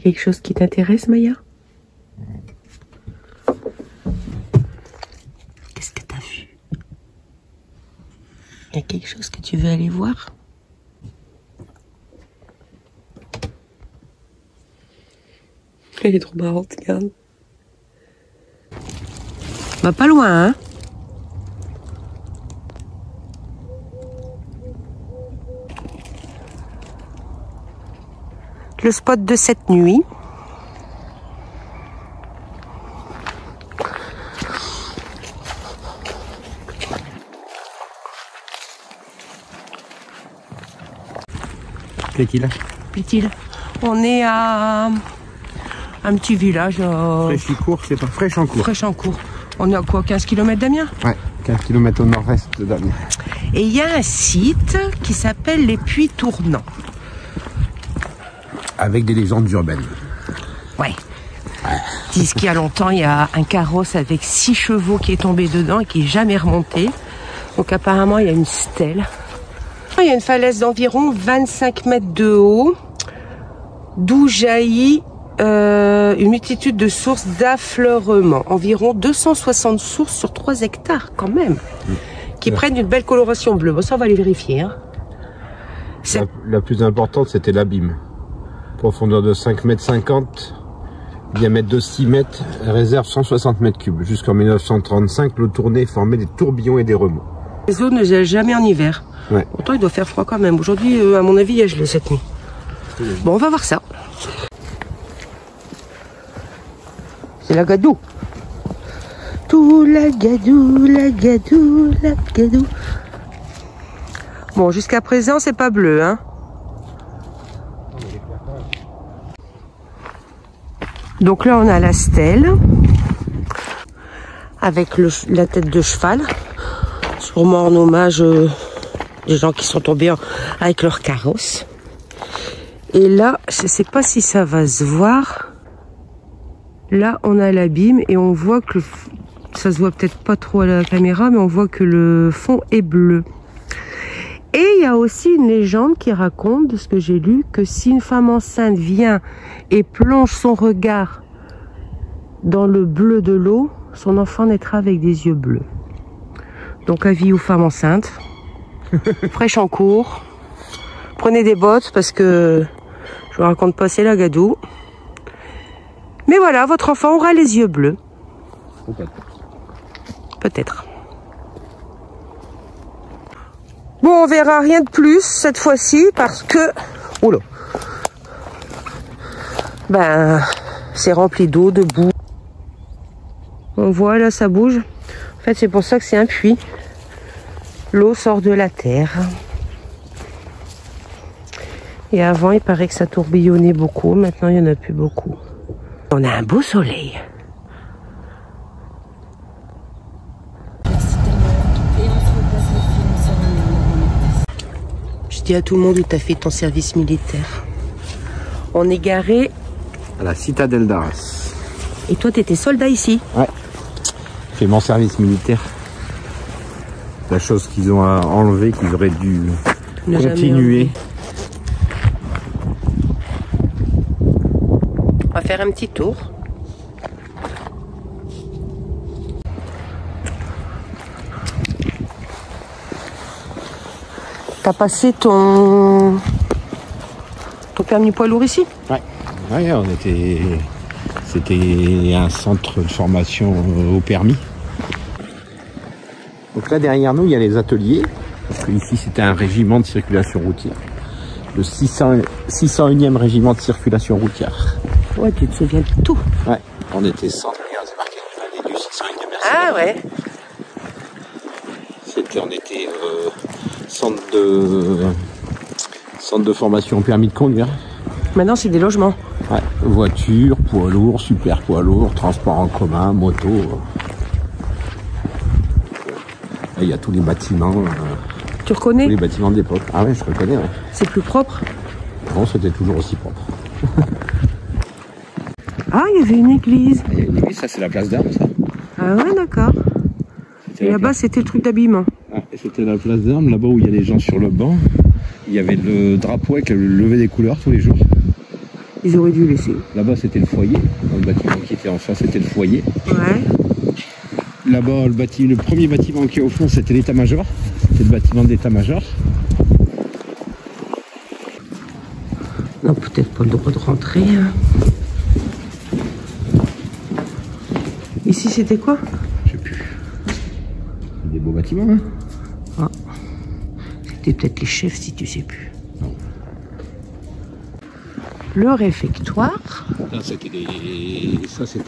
quelque chose qui t'intéresse, Maya? Qu'est-ce que t'as vu? Il y a quelque chose que tu veux aller voir? Elle est trop marrante, regarde. Bah pas loin, hein? Le spot de cette nuit. Plaît-il? Plaît-il? On est à un petit village. Fraîchicourt, c'est pas Fraîchancourt. Fraîchancourt. On est à quoi, 15 km d'Amiens? Ouais, 15 km au nord-est d'Amiens. Et il y a un site qui s'appelle les Puits Tournants. Avec des légendes urbaines. Ouais. Disent qu'il y a longtemps, il y a un carrosse avec 6 chevaux qui est tombé dedans et qui n'est jamais remonté. Donc apparemment, il y a une stèle. Il y a une falaise d'environ 25 mètres de haut, d'où jaillit une multitude de sources d'affleurement. Environ 260 sources sur 3 hectares quand même, qui prennent une belle coloration bleue. Bon, ça, on va les vérifier. Hein. La plus importante, c'était l'abîme. Profondeur de 5,50 m, diamètre de 6 mètres, réserve 160 mètres cubes. Jusqu'en 1935, l'eau tournée formait des tourbillons et des remous. Les eaux ne gèlent jamais en hiver. Ouais. Pourtant, il doit faire froid quand même. Aujourd'hui, à mon avis, il y a gelé cette nuit. Bon, on va voir ça. C'est la gadou. Tout la gadou, la gadou, la gadou. Bon, jusqu'à présent, c'est pas bleu, hein. Donc là, on a la stèle avec la tête de cheval, sûrement en hommage des gens qui sont tombés avec leur carrosse. Et là, je ne sais pas si ça va se voir. Là, on a l'abîme et on voit que ça se voit peut-être pas trop à la caméra, mais on voit que le fond est bleu. Et il y a aussi une légende qui raconte, de ce que j'ai lu, que si une femme enceinte vient et plonge son regard dans le bleu de l'eau, son enfant naîtra avec des yeux bleus. Donc avis aux femmes enceintes, Fraîchancourt, prenez des bottes parce que je vous raconte pas, c'est la gadou. Mais voilà, votre enfant aura les yeux bleus. Peut-être. Bon, on verra rien de plus cette fois-ci parce que... Oula. Ben, c'est rempli d'eau, de boue. On voit là, ça bouge. En fait, c'est pour ça que c'est un puits. L'eau sort de la terre. Et avant, il paraît que ça tourbillonnait beaucoup. Maintenant, il n'y en a plus beaucoup. On a un beau soleil. Je dis à tout le monde où tu as fait ton service militaire. On est garé à la citadelle d'Arras. Et toi, tu étais soldat ici? Ouais. J'ai fait mon service militaire. La chose qu'ils ont enlevé, qu'ils auraient dû continuer. On va faire un petit tour. T'as passé ton permis poids lourd ici? Ouais. Ouais, c'était un centre de formation au permis. Donc là derrière nous il y a les ateliers. Parce que ici c'était un régiment de circulation routière. Le 601e régiment de circulation routière. Ouais, tu te souviens de tout. Ouais, on était 100, regarde, c'est marqué l'année du 601e. Ah ouais. On était centre de formation au permis de conduire. Maintenant c'est des logements. Ouais, voiture, poids lourd, super poids lourd, transport en commun, moto. Il y a tous les bâtiments. Tu reconnais? Tous les bâtiments de l'époque. Ah ouais, je reconnais. Ouais. C'est plus propre? Non, c'était toujours aussi propre. Ah, il y avait une église. Il y a une église, ça c'est la place d'armes, ça. Ah ouais, d'accord. Et là-bas, c'était le truc d'habillement. Ah, c'était la place d'armes, là-bas où il y a les gens sur le banc. Il y avait le drapeau avec le lever des couleurs tous les jours. Ils auraient dû laisser. Là-bas, c'était le foyer. Dans le bâtiment qui était en face, c'était le foyer. Ouais. Là-bas, le premier bâtiment qui est au fond, c'était l'état-major. C'était le bâtiment d'état-major. Non, peut-être pas le droit de rentrer. Hein. Ici, c'était quoi? Je sais plus. Des beaux bâtiments, hein. Ah. C'était peut-être les chefs, si tu sais plus. Non. Le réfectoire. Là, c'était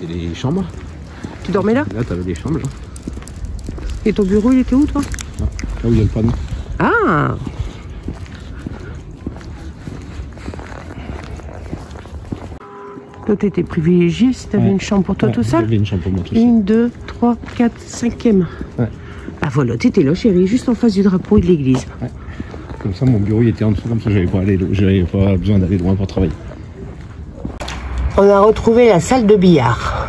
les chambres. Tu dormais là? Là, t'avais des chambres. Là. Et ton bureau, il était où, toi? Là où il y a le panneau. Ah! Toi, t'étais privilégié si t'avais une chambre pour toi tout seul? J'avais une chambre pour moi tout seul. 1, 2, 3, 4, 5e. Ouais. Ah voilà, t'étais là, chérie, juste en face du drapeau et de l'église. Ouais. Comme ça, mon bureau il était en dessous, comme ça, j'avais pas besoin d'aller loin pour travailler. On a retrouvé la salle de billard.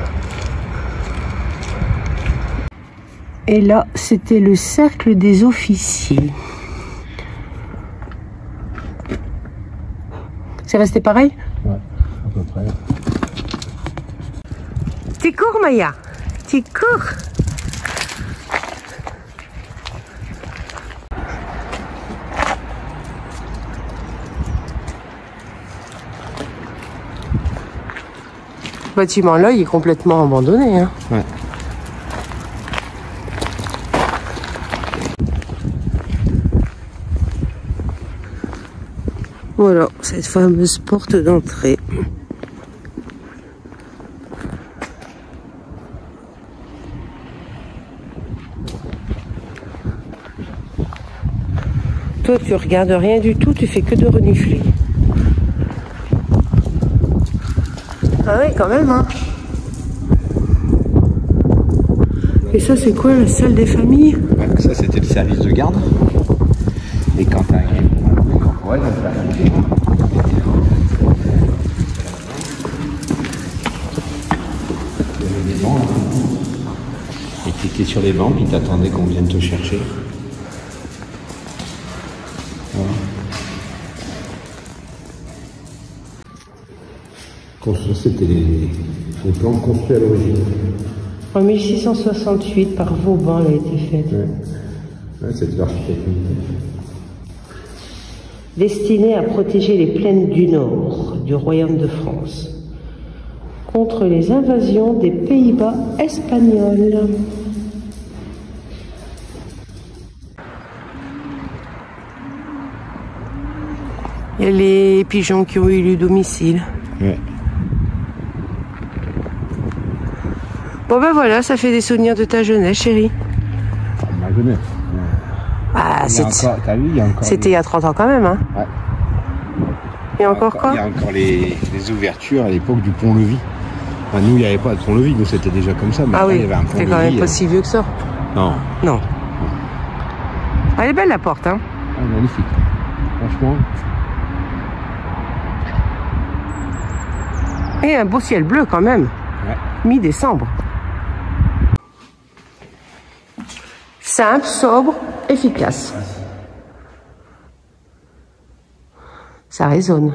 Et là, c'était le cercle des officiers. C'est resté pareil? Ouais, à peu près. T'es court, Maya? T'es court? Ce bâtiment-là, il est complètement abandonné. Hein. Ouais. Voilà, cette fameuse porte d'entrée. Toi, tu regardes rien du tout, tu fais que de renifler. Ah oui, quand même, hein. Et ça, c'est quoi, la salle des familles? Ouais, ça, c'était le service de garde. Et quand t'as ouais, et t'étais sur les bancs, puis t'attendais qu'on vienne te chercher. Voilà. C'était les plans construits à l'origine. En 1668, par Vauban, elle a été faite. Ouais. Ouais, c'est l'architecture. Destinée à protéger les plaines du nord du royaume de France contre les invasions des Pays-Bas espagnols. Il y a les pigeons qui ont eu le domicile. Ouais. Bon ben voilà, ça fait des souvenirs de ta jeunesse, chérie. Ma jeunesse. Ah, c'était il y a 30 ans quand même, hein. Ouais. Et encore quoi? Il y a encore les ouvertures à l'époque du pont-levis. Enfin, nous, il n'y avait pas de pont-levis, nous c'était déjà comme ça. Mais ah oui, il y avait un c'était quand même pas si vieux que ça. Non. Non. Elle est belle la porte, hein. Ah, magnifique. Franchement. Et un beau ciel bleu quand même. Ouais. Mi-décembre. Simple, sobre, efficace. Ça résonne.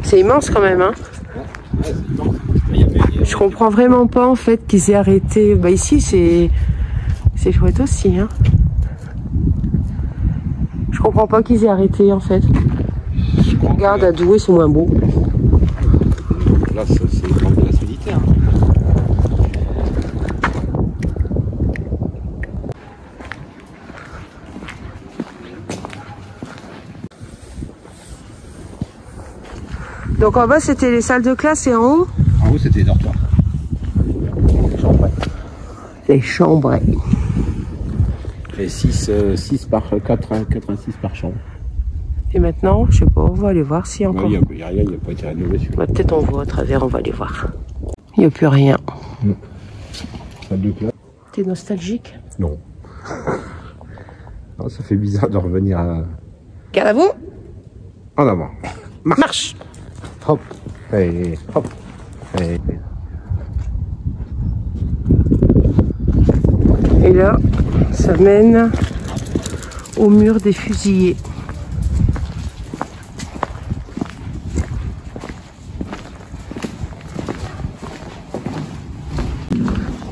C'est immense quand même, hein. Ouais, c'est immense. Je comprends vraiment pas en fait qu'ils aient arrêté. Bah ici c'est chouette aussi, hein. Je comprends pas qu'ils aient arrêté en fait. Regarde, à Douai c'est moins beau. Là c'est une grande place militaire. Donc en bas c'était les salles de classe et en haut? En haut c'était les dortoirs. Les chambres. Et 6 par 86 par chambre. Et maintenant, je sais pas, on va aller voir s'il y a encore. Il n'y a rien, il n'y a pas été rénové. Bah, peut-être on voit à travers, on va aller voir. Il n'y a plus rien. Salle de classe. T'es nostalgique? Non. Non. Ça fait bizarre de revenir à... Garde à vous. En avant. Marche. hop, et hop, et... Et là, ça mène au mur des fusillés.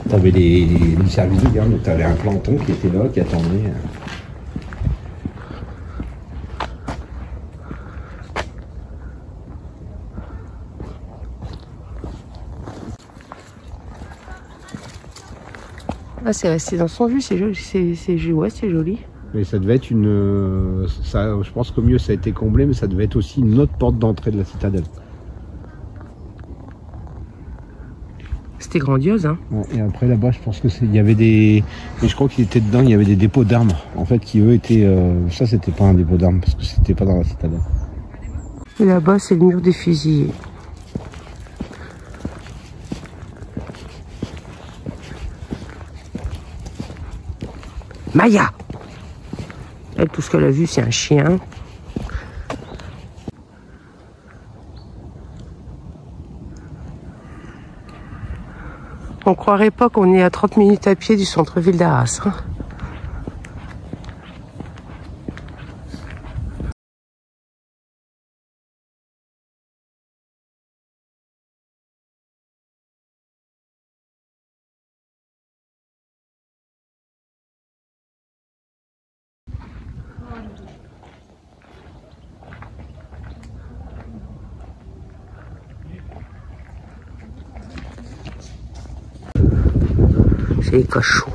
T'avais les services de garde, t'avais un planton qui était là, qui attendait. Ah, c'est resté dans son jus, c'est joli, ouais, c'est joli. Mais ça devait être une... Ça, je pense qu'au mieux ça a été comblé, mais ça devait être aussi une autre porte d'entrée de la citadelle. C'était grandiose, hein. Ouais, et après là-bas, je pense que il y avait des... Mais je crois qu'il était dedans, il y avait des dépôts d'armes. En fait, qui eux étaient... Ça, c'était pas un dépôt d'armes, parce que c'était pas dans la citadelle. Et là-bas, c'est le mur des fusillés. Maya! Elle, tout ce qu'elle a vu, c'est un chien. On croirait pas qu'on est à 30 minutes à pied du centre-ville d'Arras. Hein. C'est les cachots.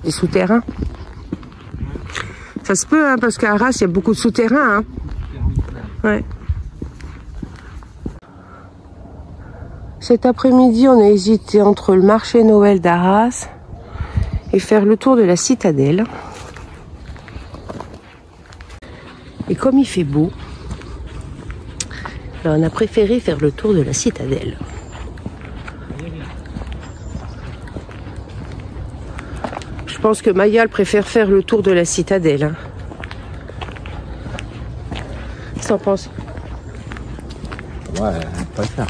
Les souterrains. Ça se peut, hein, parce qu'à Arras, il y a beaucoup de souterrains. Hein. Ouais. Cet après-midi, on a hésité entre le marché Noël d'Arras et faire le tour de la citadelle. Et comme il fait beau, on a préféré faire le tour de la citadelle. Je pense que Maya préfère faire le tour de la citadelle. Hein. Qu'est-ce que t'en penses? Ouais, pas le faire.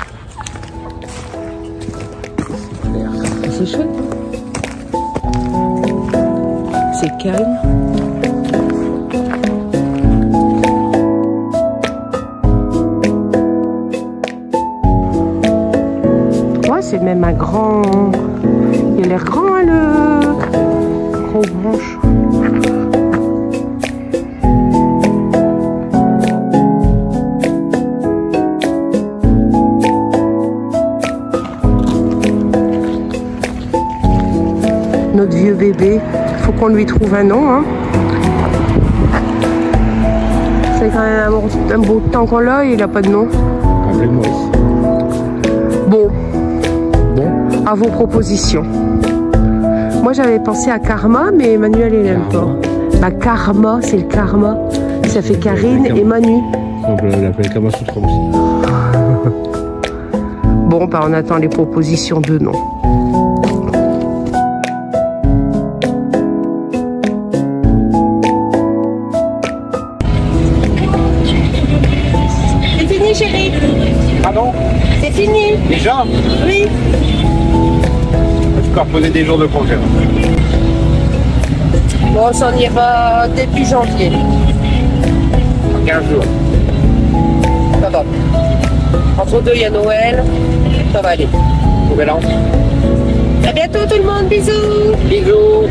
C'est chouette. C'est calme. C'est même un grand... Il a l'air grand, hein, le gros branche. Notre vieux bébé, faut qu'on lui trouve un nom. Hein. C'est quand même un beau temps qu'on l'a, il n'a pas de nom. Bon. À vos propositions. Moi j'avais pensé à Karma, mais Emmanuel il n'aime pas. Bah Karma, c'est le karma. Ça fait Karine et Manu. On peut l'appeler Kama Sutra aussi. Bon, bah on attend les propositions de nom. C'est fini chérie. Pardon? C'est fini. Déjà? Oui. Je peux reposer des jours de congé. Bon, on s'en ira début janvier. 15 jours. Ça va. Entre deux, il y a Noël. Ça va aller. Nouvel an. À bientôt tout le monde. Bisous. Bisous.